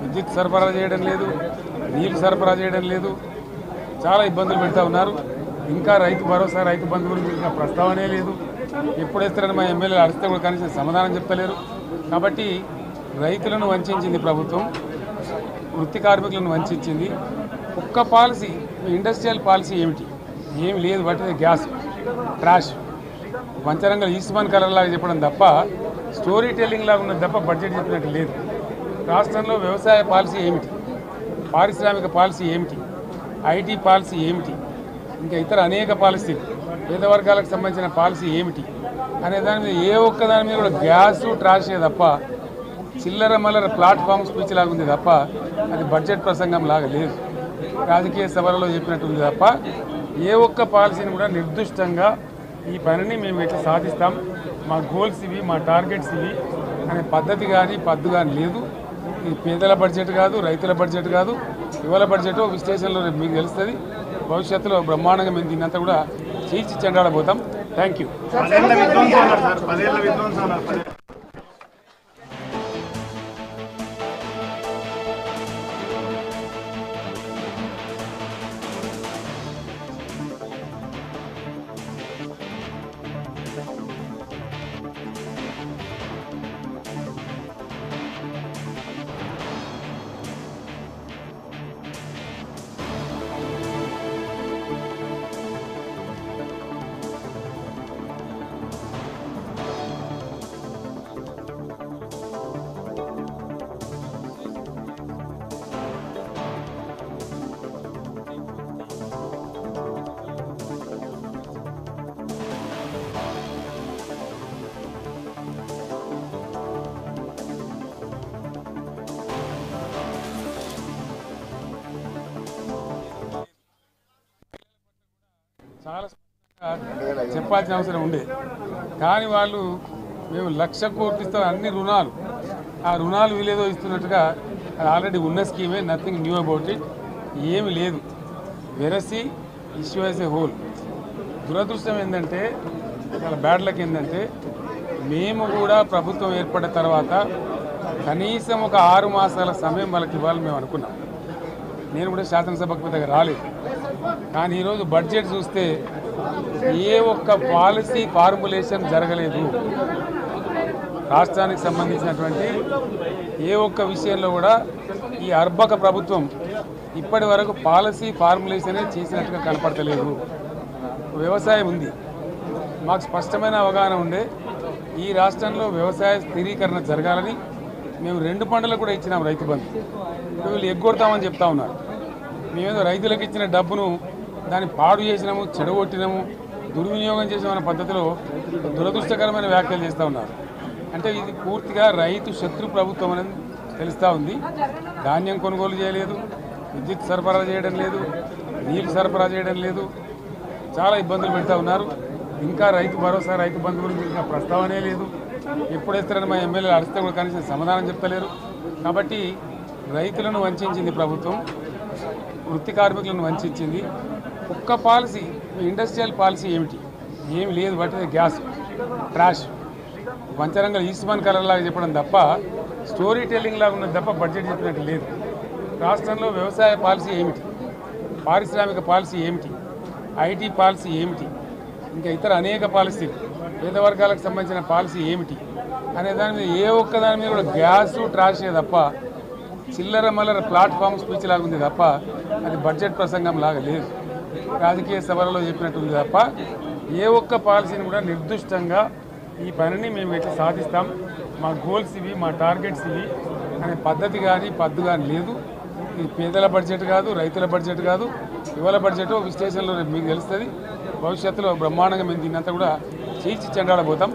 విద్యుత్ సరఫరా చేయడం లేదు, నీళ్లు సరఫరా చేయడం లేదు, చాలా ఇబ్బందులు పెడతా ఉన్నారు. ఇంకా రైతు భరోసా, రైతు బంధు గురించి ఇంకా ప్రస్తావనే లేదు. ఎప్పుడు వేస్తారని మా ఎమ్మెల్యేలు అడిస్తే కూడా కనీసం సమాధానం చెప్తలేరు. కాబట్టి రైతులను వంచింది ప్రభుత్వం, వృత్తి కార్మికులను వంచింది. ఒక్క పాలసీ, ఇండస్ట్రియల్ పాలసీ ఏమి లేదు. బట్టి గ్యాస్ ట్రాష్ పంచరంగ ఈస్మాన్ కలర్ లాగా చెప్పడం తప్ప, స్టోరీ టెల్లింగ్ లాగా ఉన్నది తప్ప బడ్జెట్ చెప్పినట్టు లేదు. రాష్ట్రంలో వ్యవసాయ పాలసీ ఏమిటి, పారిశ్రామిక పాలసీ ఏమిటి, ఐటీ పాలసీ ఏమిటి, ఇంకా ఇతర అనేక పాలసీలు, పేద వర్గాలకు సంబంధించిన పాలసీ ఏమిటి అనే దాని మీద ఏ ఒక్క దాని మీద కూడా గ్యాసు ట్రాషే తప్ప, చిల్లర మల్లర ప్లాట్ఫామ్ స్పీచ్ లాగా ఉంది తప్ప అది బడ్జెట్ ప్రసంగం లాగా లేదు. రాజకీయ సభలలో చెప్పినట్టు ఉంది తప్ప ఏ ఒక్క పాలసీని కూడా నిర్దిష్టంగా ఈ పనిని మేము ఎట్లా సాధిస్తాం, మా గోల్స్ ఇవి, మా టార్గెట్స్ ఇవి అనే పద్ధతి కానీ పద్దు కానీ లేదు. ఇది పేదల బడ్జెట్ కాదు, రైతుల బడ్జెట్ కాదు, యువల బడ్జెట్. విశ్లేషణలో మీకు తెలుస్తుంది. భవిష్యత్తులో బ్రహ్మాండంగా మేము దీన్నంతా కూడా చీల్చి చెండాడబోతాం. Thank you. చాలా చెప్పాల్సిన అవసరం ఉండే, కానీ వాళ్ళు మేము 1,00,000 కోట్లు ఇస్తాం అన్ని రుణాలు, ఆ రుణాలు వీలేదో ఇస్తున్నట్టుగా అది ఆల్రెడీ ఉన్న స్కీమే, నథింగ్ న్యూ అబౌట్ ఇట్, ఏమి లేదు. వెరసి ఇష్యూ యాజ్ ఏ హోల్. దురదృష్టం ఏంటంటే, చాలా బ్యాడ్ లక్ ఏంటంటే, మేము కూడా ప్రభుత్వం ఏర్పడిన తర్వాత కనీసం ఒక 6 మాసాల సమయం వాళ్ళకి ఇవ్వాలని మేము అనుకున్నాం. నేను కూడా శాసనసభకు దగ్గర రాలేదు. కానీ ఈరోజు బడ్జెట్ చూస్తే ఏ ఒక్క పాలసీ ఫార్ములేషన్ జరగలేదు. రాష్ట్రానికి సంబంధించినటువంటి ఏ ఒక్క విషయంలో కూడా ఈ అర్బక ప్రభుత్వం ఇప్పటి వరకు పాలసీ ఫార్ములేషనే చేసినట్టుగా కనపడతలేదు. వ్యవసాయం ఉంది, మాకు స్పష్టమైన అవగాహన ఉండే ఈ రాష్ట్రంలో వ్యవసాయ స్థిరీకరణ జరగాలని మేము 2 పంటలకు కూడా ఇచ్చినాం రైతు బంధు. వీళ్ళు ఎగ్గొడతామని చెప్తా ఉన్నారు. మేమేదో రైతులకు ఇచ్చిన డబ్బును దాన్ని పాడు చేసినాము, చెడగొట్టినాము, దుర్వినియోగం చేసామన్న పద్ధతిలో దురదృష్టకరమైన వ్యాఖ్యలు చేస్తూ ఉన్నారు. అంటే ఇది పూర్తిగా రైతు శత్రు ప్రభుత్వం అనేది తెలుస్తూ ఉంది. ధాన్యం కొనుగోలు చేయలేదు, విద్యుత్ సరఫరా చేయడం లేదు, నీళ్లు సరఫరా చేయడం లేదు, చాలా ఇబ్బందులు పెడతా ఉన్నారు. ఇంకా రైతు భరోసా, రైతు బంధు గురించి ఇంకా ప్రస్తావనే లేదు. ఎప్పుడు వేస్తారని మా ఎమ్మెల్యేలు అడిస్తే కూడా కనీసం సమాధానం చెప్తలేరు. కాబట్టి రైతులను వంచింది ప్రభుత్వం, వృత్తి కార్మికులను వంచింది. ఒక్క పాలసీ, ఇండస్ట్రియల్ పాలసీ ఏమి లేదు. బట్టి గ్యాస్ ట్రాష్ పంచరంగ ఈస్మాన్ కలర్ లాగా చెప్పడం తప్ప, స్టోరీ టెల్లింగ్ లాగా ఉన్నది తప్ప బడ్జెట్ చెప్పినట్టు లేదు. రాష్ట్రంలో వ్యవసాయ పాలసీ ఏమిటి, పారిశ్రామిక పాలసీ ఏమిటి, ఐటీ పాలసీ ఏమిటి, ఇంకా ఇతర అనేక పాలసీలు, పేద వర్గాలకు సంబంధించిన పాలసీ ఏమిటి అనే దాని మీద ఏ ఒక్క దాని మీద కూడా గ్యాసు ట్రాషే తప్ప, చిల్లర మల్లర ప్లాట్ఫామ్ స్పీచ్ లాగా ఉంది తప్ప అది బడ్జెట్ ప్రసంగం లాగా లేదు. రాజకీయ సభలలో చెప్పినట్టు ఉంది తప్ప ఏ ఒక్క పాలసీని కూడా నిర్దిష్టంగా ఈ పనిని మేము ఎట్లా సాధిస్తాం, మా గోల్స్ ఇవి, మా టార్గెట్స్ ఇవి అనే పద్ధతి కానీ పద్దు కానీ లేదు. ఇది పేదల బడ్జెట్ కాదు, రైతుల బడ్జెట్ కాదు, యువల బడ్జెట్. విశ్లేషణలో మీకు తెలుస్తుంది. భవిష్యత్తులో బ్రహ్మాండంగా మేము దీన్నంతా కూడా చీల్చి చెండాడబోతాం.